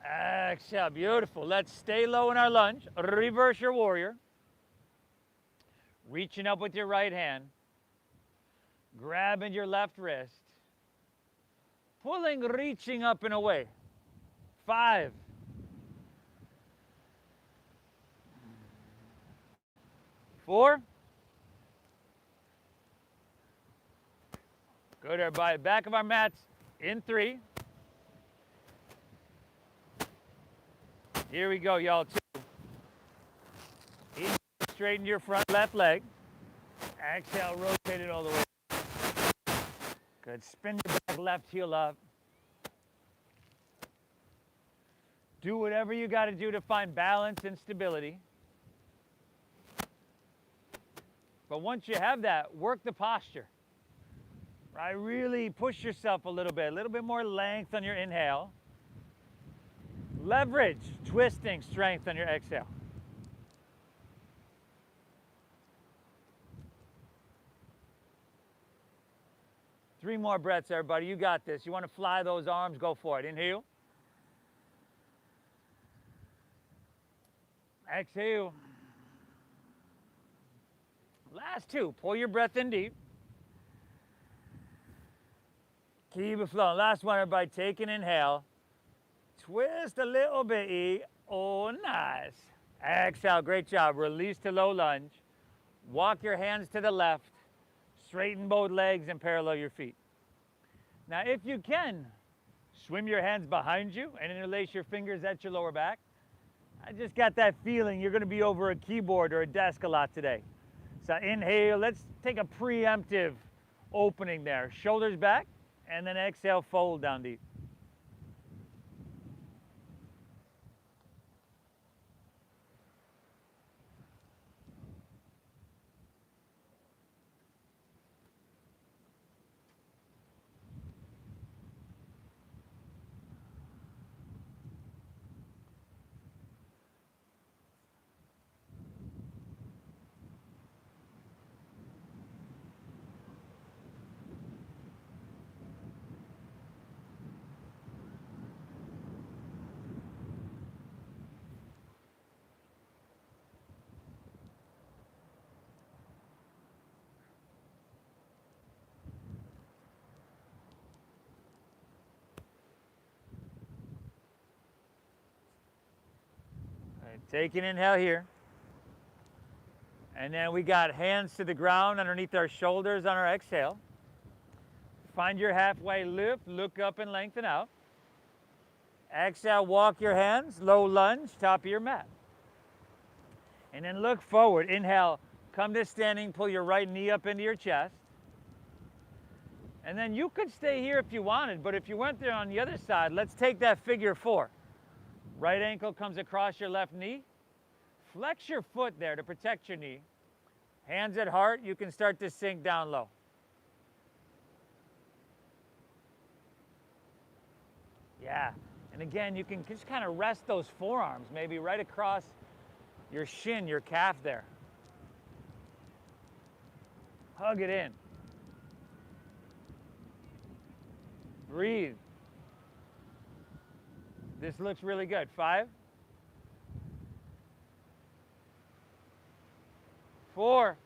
Exhale. Beautiful. Let's stay low in our lunge. Reverse your warrior. Reaching up with your right hand. Grabbing your left wrist. Pulling, reaching up and away. 5. 4. Good, everybody. Back of our mats in 3. Here we go, y'all. 2. Inhale, straighten your front left leg. Exhale, rotate it all the way. Good. Spin your back left heel up. Do whatever you got to do to find balance and stability. But once you have that, work the posture. Right? Really push yourself a little bit more length on your inhale. Leverage, twisting, strength on your exhale. Three more breaths, everybody. You got this. You want to fly those arms, go for it. Inhale. Exhale. Last 2. Pull your breath in deep. Keep it flowing. Last one, everybody. Take an inhale. Twist a little bit, E. Oh, nice. Exhale. Great job. Release to low lunge. Walk your hands to the left. Straighten both legs and parallel your feet. Now, if you can, swim your hands behind you and interlace your fingers at your lower back. I just got that feeling you're going to be over a keyboard or a desk a lot today. So inhale. Let's take a preemptive opening there. Shoulders back, and then exhale, fold down deep. Take an inhale here. And then we got hands to the ground underneath our shoulders on our exhale. Find your halfway lift, look up and lengthen out. Exhale, walk your hands, low lunge, top of your mat. And then look forward. Inhale, come to standing, pull your right knee up into your chest. And then you could stay here if you wanted, but if you went there on the other side, let's take that figure 4. Right ankle comes across your left knee. Flex your foot there to protect your knee. Hands at heart, you can start to sink down low. Yeah, and again, you can just kind of rest those forearms, maybe right across your shin, your calf there. Hug it in. Breathe. This looks really good. 5, 4,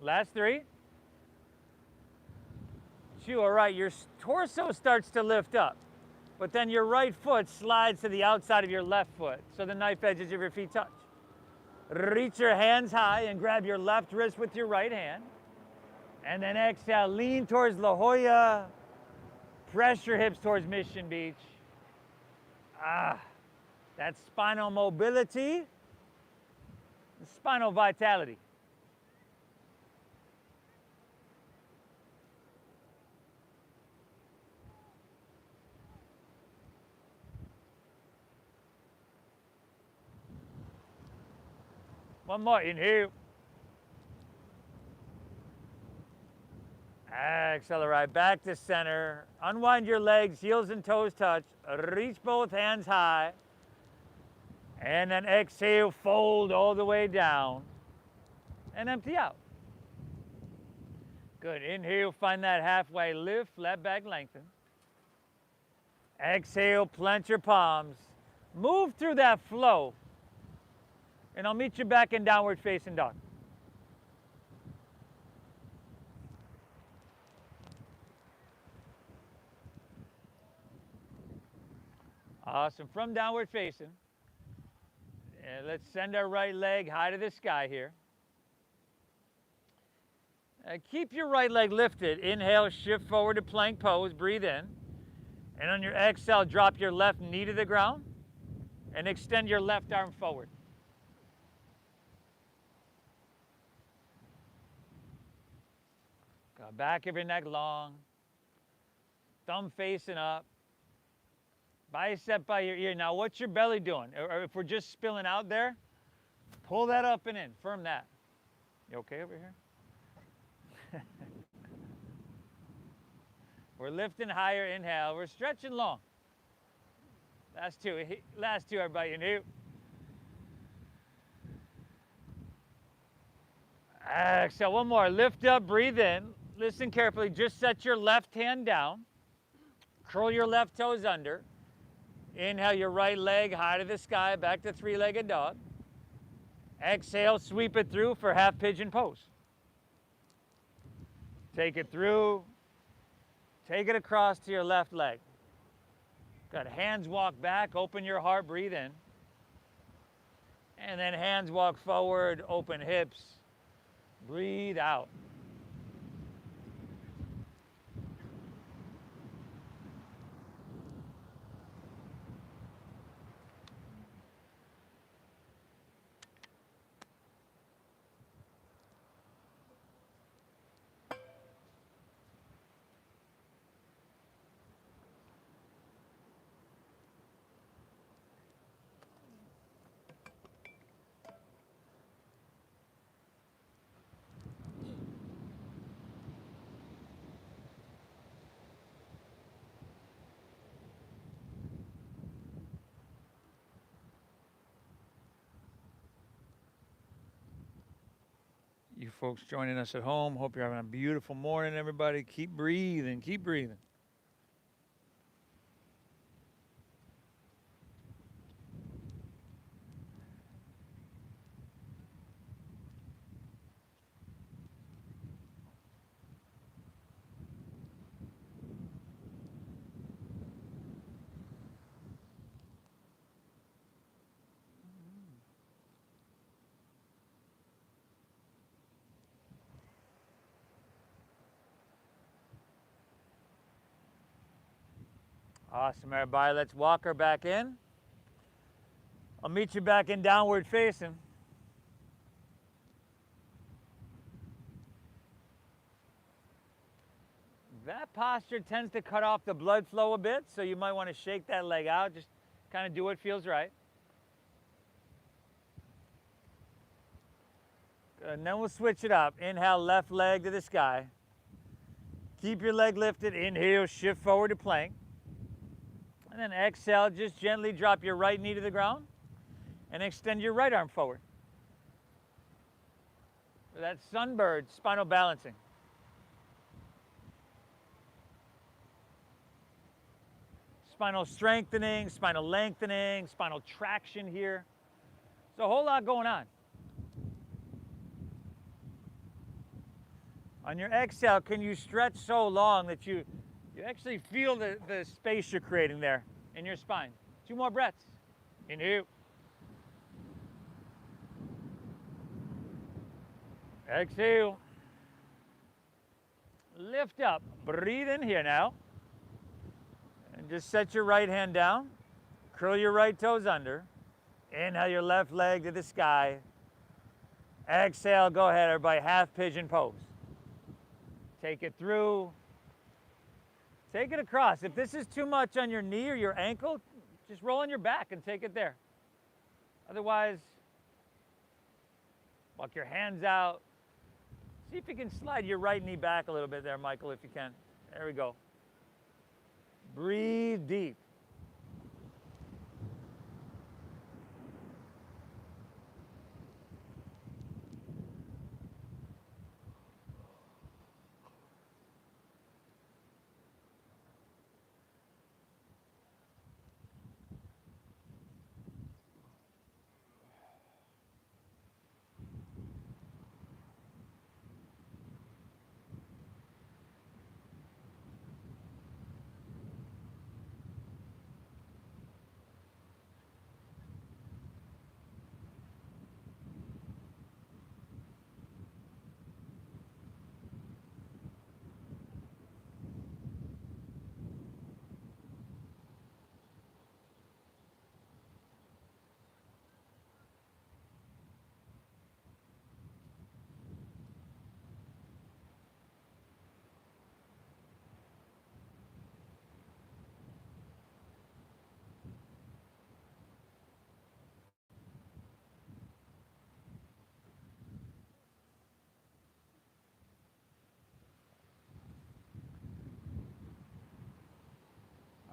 last 3, 2. All right, your torso starts to lift up, but then your right foot slides to the outside of your left foot, so the knife edges of your feet touch. Reach your hands high and grab your left wrist with your right hand. And then exhale, lean towards La Jolla. Press your hips towards Mission Beach. That's spinal mobility, spinal vitality. One more, inhale. Accelerate back to center. Unwind your legs, heels and toes touch. Reach both hands high. And then exhale, fold all the way down. And empty out. Good. Inhale, find that halfway lift, flat back lengthen. Exhale, plant your palms. Move through that flow. And I'll meet you back in downward facing dog. Awesome. From downward facing, let's send our right leg high to the sky here. Keep your right leg lifted. Inhale, shift forward to plank pose. Breathe in. And on your exhale, drop your left knee to the ground and extend your left arm forward. Go back of your neck long. Thumb facing up. Bicep by your ear. Now, what's your belly doing? Or if we're just spilling out there, pull that up and in. Firm that. You okay over here? We're lifting higher. Inhale. We're stretching long. Last 2. Last 2, everybody. Inhale. Exhale. One more. Lift up. Breathe in. Listen carefully. Just set your left hand down. Curl your left toes under. Inhale your right leg high to the sky, back to three-legged dog. Exhale, sweep it through for half pigeon pose. Take it through. Take it across to your left leg. Good. Hands walk back, open your heart, breathe in. And then hands walk forward, open hips, breathe out. You folks joining us at home, hope you're having a beautiful morning, everybody. Keep breathing, keep breathing. Awesome, everybody. Let's walk her back in. I'll meet you back in downward facing. That posture tends to cut off the blood flow a bit, so you might want to shake that leg out. Just kind of do what feels right. Good. And then we'll switch it up. Inhale, left leg to the sky. Keep your leg lifted. Inhale, shift forward to plank. And then exhale, just gently drop your right knee to the ground and extend your right arm forward. So that's sunbird, spinal balancing. Spinal strengthening, spinal lengthening, spinal traction here. There's a whole lot going on. On your exhale, can you stretch so long that you actually feel the space you're creating there in your spine? 2 more breaths. Inhale. Exhale. Lift up. Breathe in here now. And just set your right hand down. Curl your right toes under. Inhale your left leg to the sky. Exhale, go ahead, everybody, half pigeon pose. Take it through. Take it across. If this is too much on your knee or your ankle, just roll on your back and take it there. Otherwise, walk your hands out. See if you can slide your right knee back a little bit there, Michael, if you can. There we go. Breathe deep.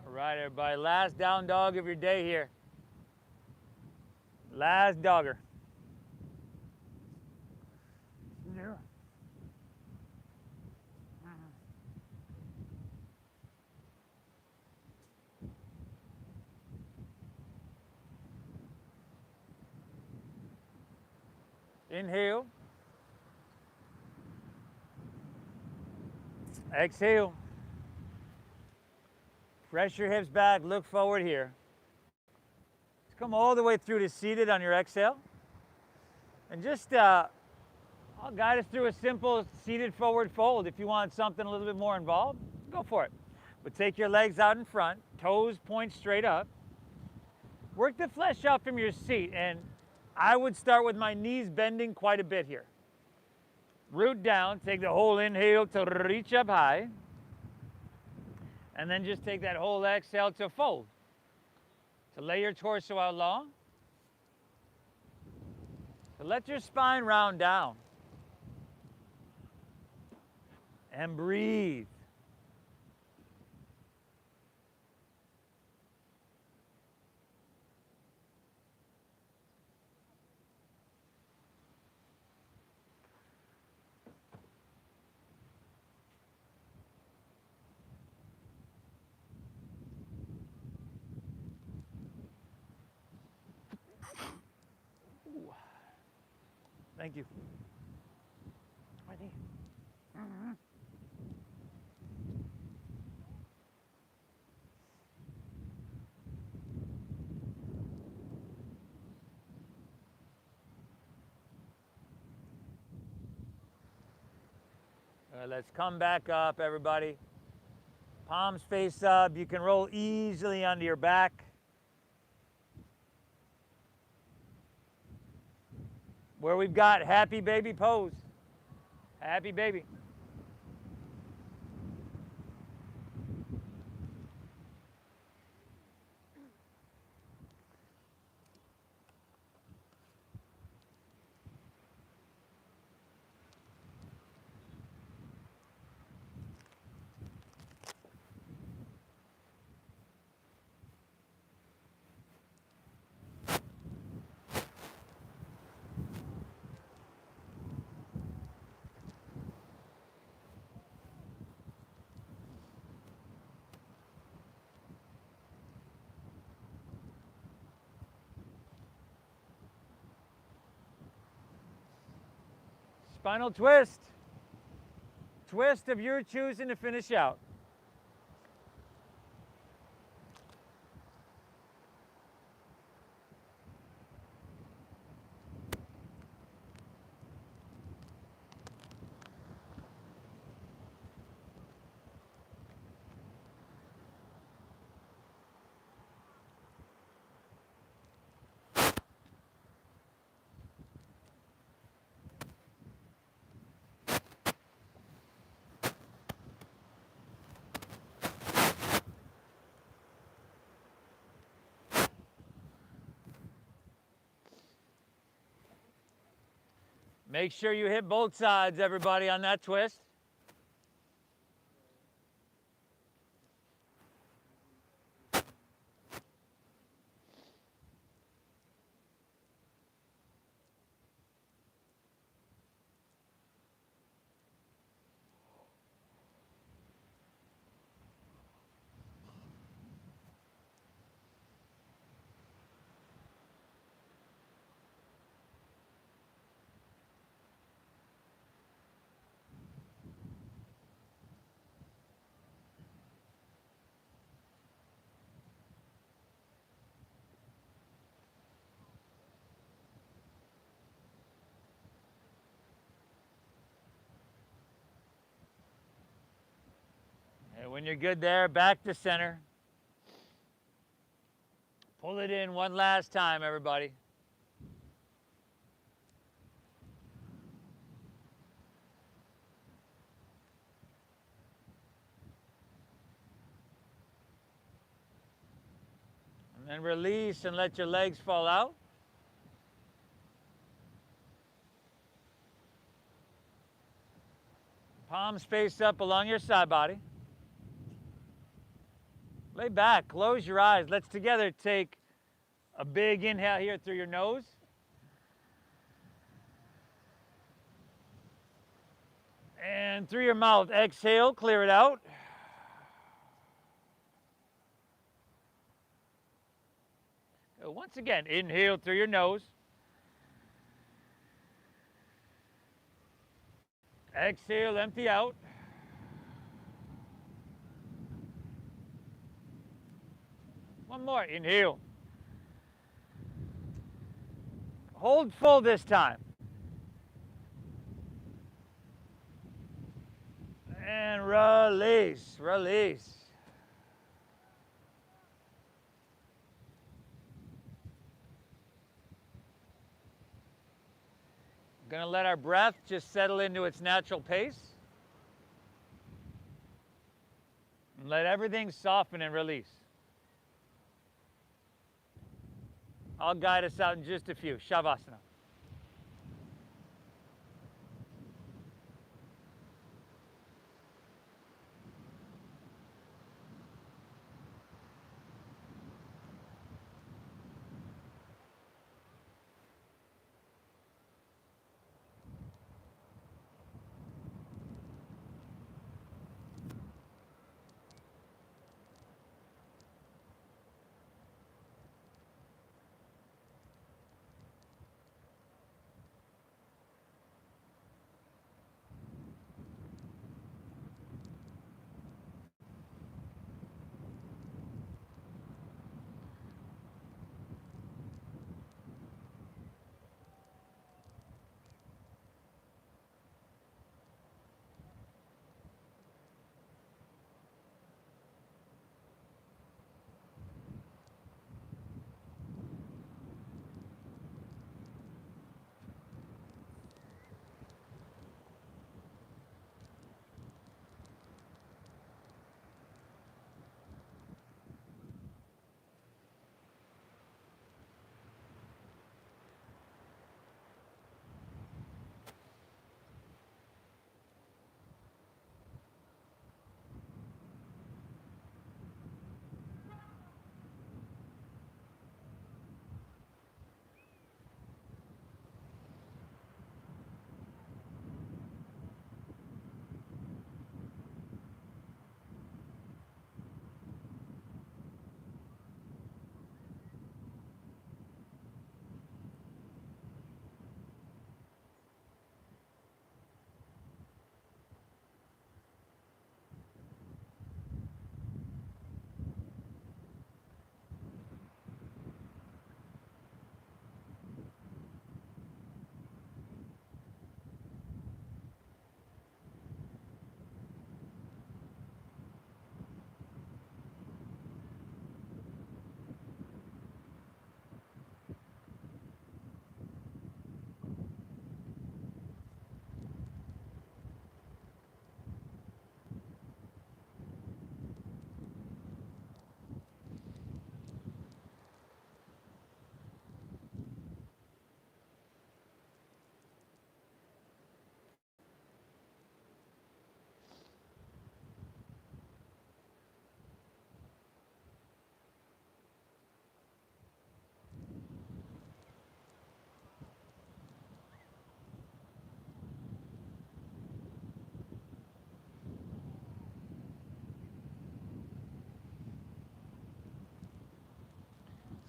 All right, everybody, last down dog of your day here. Last dogger. Yeah. Inhale. Exhale. Press your hips back, look forward here. Let's come all the way through to seated on your exhale. And just, I'll guide us through a simple seated forward fold. If you want something a little bit more involved, go for it. But take your legs out in front, toes point straight up. Work the flesh out from your seat, and I would start with my knees bending quite a bit here. Root down, take the whole inhale to reach up high. And then just take that whole exhale to fold. To lay your torso out long. To let your spine round down. And breathe. Thank you. Let's come back up, everybody. Palms face up. You can roll easily onto your back. Where we've got happy baby pose. Happy baby. Spinal twist. Twist of your choosing to finish out. Make sure you hit both sides, everybody, on that twist. And when you're good there, back to center. Pull it in one last time, everybody. And then release and let your legs fall out. Palms face up along your side body. Lay back, close your eyes. Let's together take a big inhale here through your nose. And through your mouth, exhale, clear it out. Once again, inhale through your nose. Exhale, empty out. One more, inhale. Hold full this time. And release, release. Gonna let our breath just settle into its natural pace. And let everything soften and release. I'll guide us out in just a few. Shavasana.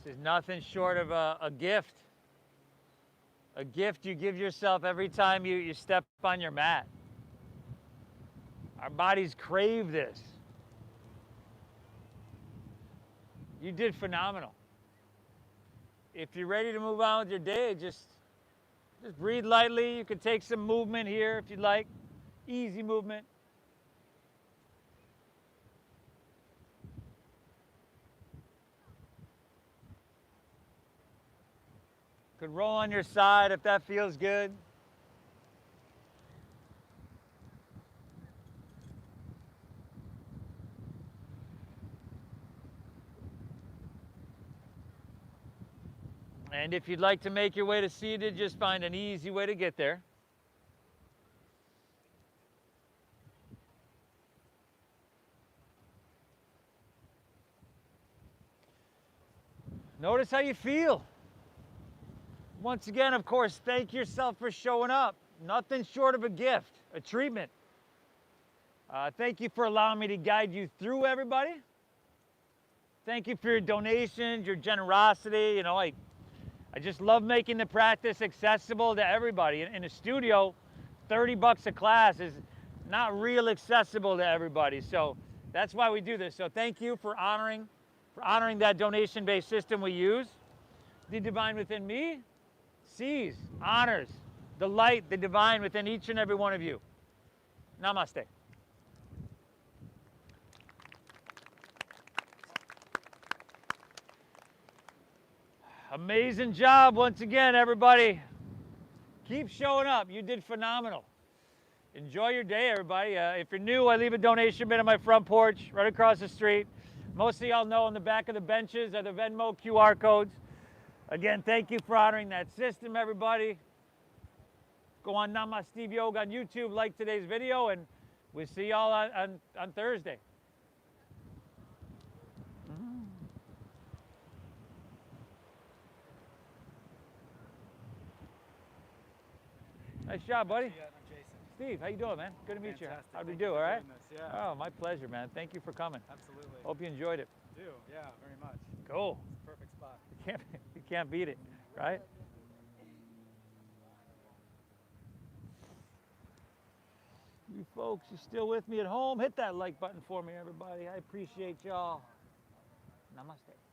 This is nothing short of a gift. A gift you give yourself every time you step on your mat. Our bodies crave this. You did phenomenal. If you're ready to move on with your day, just breathe lightly. You can take some movement here if you'd like. Easy movement. Could roll on your side if that feels good. And if you'd like to make your way to seated, just find an easy way to get there. Notice how you feel. Once again, of course, thank yourself for showing up. Nothing short of a gift, a treatment. Thank you for allowing me to guide you through, everybody. Thank you for your donations, your generosity. You know, I just love making the practice accessible to everybody. In a studio, 30 bucks a class is not real accessible to everybody. So that's why we do this. So thank you for honoring that donation-based system we use. The divine within me sees, honors the light, the divine within each and every one of you. Namaste. Amazing job once again, everybody. Keep showing up. You did phenomenal. Enjoy your day, everybody. If you're new, I leave a donation bin on my front porch, right across the street. Most of y'all know on the back of the benches are the Venmo QR codes. Again, thank you for honoring that system, everybody. Go on Namaste Yoga on YouTube, like today's video, and we'll see y'all on Thursday. Nice job, buddy. I'm Jason. Steve, how you doing, man? Good to meet you. Fantastic. How'd we Thank do, you all for right? doing this. Yeah. Oh, my pleasure, man. Thank you for coming. Absolutely. Hope you enjoyed it. Do. Yeah, very much. Cool. It's a perfect spot. You can't beat it, right? You folks, you still with me at home? Hit that like button for me, everybody. I appreciate y'all. Namaste.